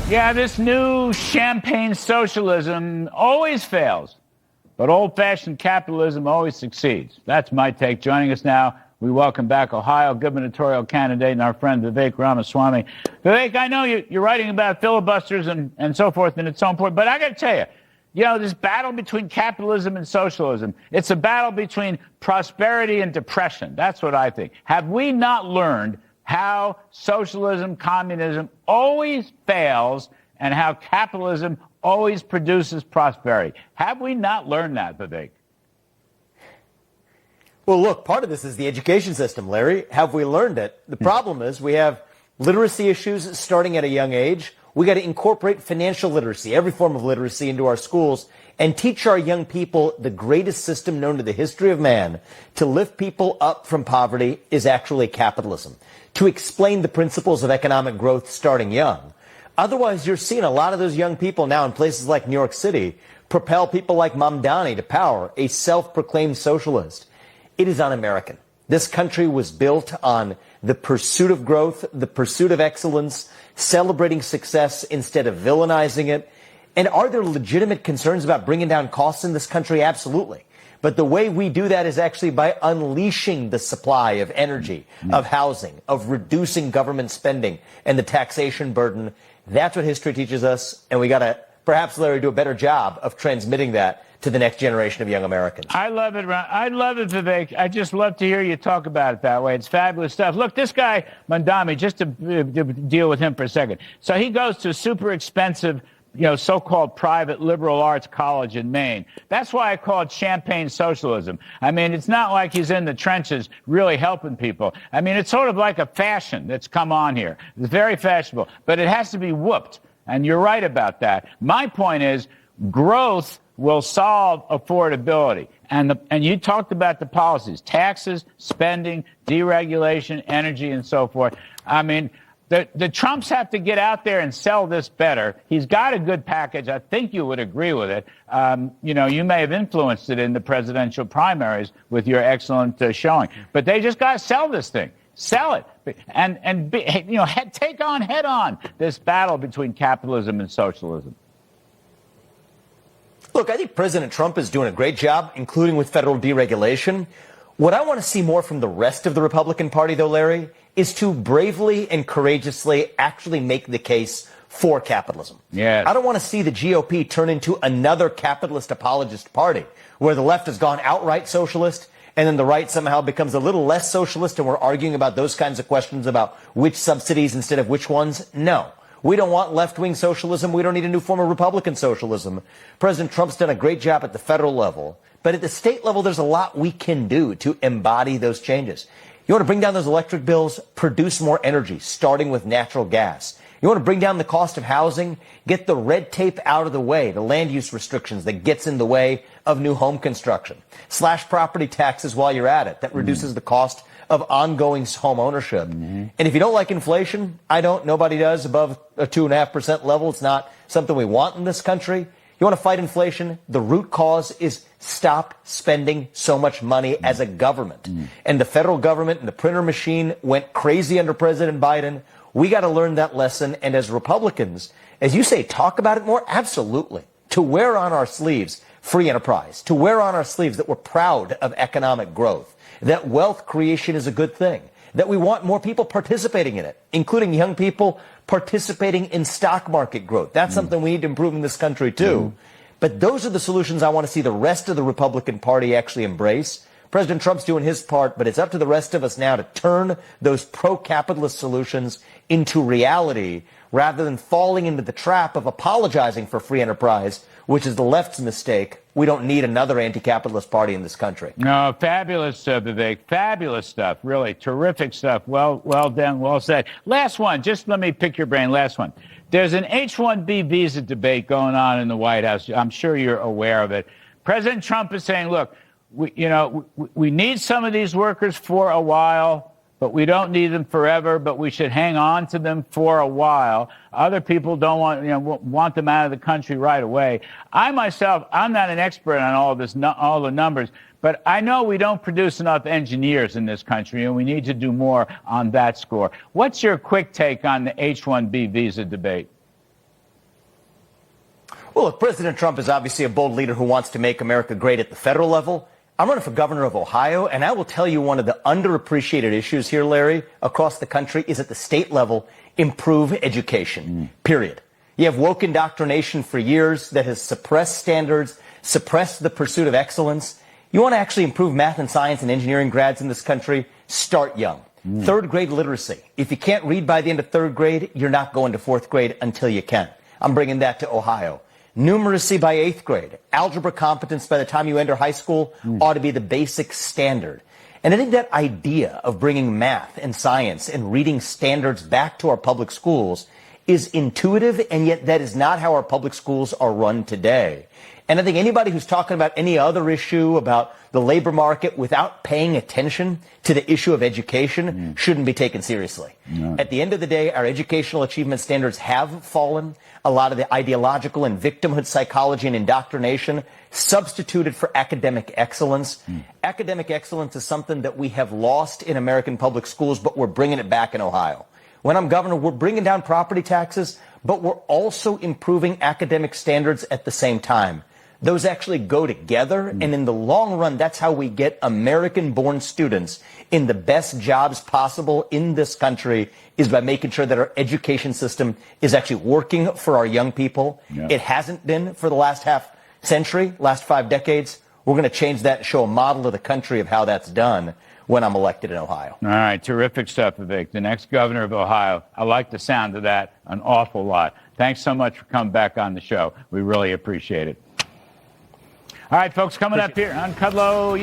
Yeah, this new champagne socialism always fails, but old-fashioned capitalism always succeeds. That's my take. Joining us now, we welcome back Ohio gubernatorial candidate and our friend Vivek Ramaswamy. Vivek, I know you're writing about filibusters and so forth, and it's so important, but I got to tell you, this battle between capitalism and socialism, it's a battle between prosperity and depression. That's what I think. Have we not learned how socialism, communism always fails and how capitalism always produces prosperity? Have we not learned that, Vivek? Well, look, part of this is the education system, Larry. Have we learned it? The problem is we have literacy issues starting at a young age. We got to incorporate financial literacy, every form of literacy, into our schools and teach our young people the greatest system known to the history of man to lift people up from poverty is actually capitalism, to explain the principles of economic growth starting young. Otherwise, you're seeing a lot of those young people now in places like New York City propel people like Mamdani to power, a self-proclaimed socialist. It is un-American. This country was built on the pursuit of growth, the pursuit of excellence, celebrating success instead of villainizing it. And are there legitimate concerns about bringing down costs in this country? Absolutely. But the way we do that is actually by unleashing the supply of energy, of housing, of reducing government spending and the taxation burden. That's what history teaches us, and we got to perhaps, Larry, do a better job of transmitting that to the next generation of young Americans. I love it, Ron. I love it, Vivek. I just love to hear you talk about it that way. It's fabulous stuff. Look, this guy, Mandami, just to deal with him for a second. So he goes to a super expensive, so-called private liberal arts college in Maine. That's why I call it champagne socialism. I mean, it's not like he's in the trenches really helping people. I mean, it's sort of like a fashion that's come on here. It's very fashionable, but it has to be whooped. And you're right about that. My point is growth will solve affordability. And you talked about the policies, taxes, spending, deregulation, energy, and so forth. I mean, the Trumps have to get out there and sell this better. He's got a good package. I think you would agree with it. You may have influenced it in the presidential primaries with your excellent showing. But they just got to sell this thing. Sell it. And take on head on this battle between capitalism and socialism. Look, I think President Trump is doing a great job, including with federal deregulation. What I want to see more from the rest of the Republican Party, though, Larry, is to bravely and courageously actually make the case for capitalism. Yes. I don't want to see the GOP turn into another capitalist apologist party where the left has gone outright socialist and then the right somehow becomes a little less socialist and we're arguing about those kinds of questions about which subsidies instead of which ones. No. We don't want left-wing socialism. We don't need a new form of Republican socialism. President Trump's done a great job at the federal level. But at the state level, there's a lot we can do to embody those changes. You want to bring down those electric bills? Produce more energy, starting with natural gas. You want to bring down the cost of housing? Get the red tape out of the way, the land use restrictions that gets in the way of new home construction. Slash property taxes while you're at it. That reduces the cost of ongoing home ownership. And if you don't like inflation, I don't, nobody does, above a 2.5% level. It's not something we want in this country. You want to fight inflation? The root cause is stop spending so much money as a government. And the federal government and the printer machine went crazy under President Biden. We got to learn that lesson. And as Republicans, as you say, talk about it more. Absolutely. To wear on our sleeves free enterprise, to wear on our sleeves that we're proud of economic growth, that wealth creation is a good thing, that we want more people participating in it, including young people participating in stock market growth. That's something we need to improve in this country, too. But those are the solutions I want to see the rest of the Republican Party actually embrace. President Trump's doing his part, but it's up to the rest of us now to turn those pro-capitalist solutions into reality rather than falling into the trap of apologizing for free enterprise, which is the left's mistake. We don't need another anti-capitalist party in this country. No, fabulous, Vivek. Fabulous stuff. Really terrific stuff. Well done. Well said. Last one. Just let me pick your brain. Last one. There's an H-1B visa debate going on in the White House. I'm sure you're aware of it. President Trump is saying, look, we need some of these workers for a while, but we don't need them forever, but we should hang on to them for a while. Other people don't want them out of the country right away. I myself, I'm not an expert on all the numbers, but I know we don't produce enough engineers in this country, and we need to do more on that score. What's your quick take on the H-1B visa debate? Well, look, President Trump is obviously a bold leader who wants to make America great at the federal level. I'm running for governor of Ohio, and I will tell you one of the underappreciated issues here, Larry, across the country is at the state level, improve education, period. You have woke indoctrination for years that has suppressed standards, suppressed the pursuit of excellence. You want to actually improve math and science and engineering grads in this country? Start young. Third grade literacy. If you can't read by the end of third grade, you're not going to fourth grade until you can. I'm bringing that to Ohio. Numeracy by eighth grade. Algebra competence by the time you enter high school ought to be the basic standard. And I think that idea of bringing math and science and reading standards back to our public schools is intuitive, and yet that is not how our public schools are run today. And I think anybody who's talking about any other issue about the labor market without paying attention to the issue of education shouldn't be taken seriously. At the end of the day, our educational achievement standards have fallen. A lot of the ideological and victimhood psychology and indoctrination substituted for academic excellence. Academic excellence is something that we have lost in American public schools, but we're bringing it back in Ohio. When I'm governor, we're bringing down property taxes, but we're also improving academic standards at the same time. Those actually go together, and in the long run, that's how we get American-born students in the best jobs possible in this country, is by making sure that our education system is actually working for our young people. It hasn't been for the last half century, last 5 decades. We're going to change that and show a model to the country of how that's done when I'm elected in Ohio. All right, terrific stuff, Vivek. The next governor of Ohio. I like the sound of that an awful lot. Thanks so much for coming back on the show. We really appreciate it. All right, folks, coming up here on Kudlow,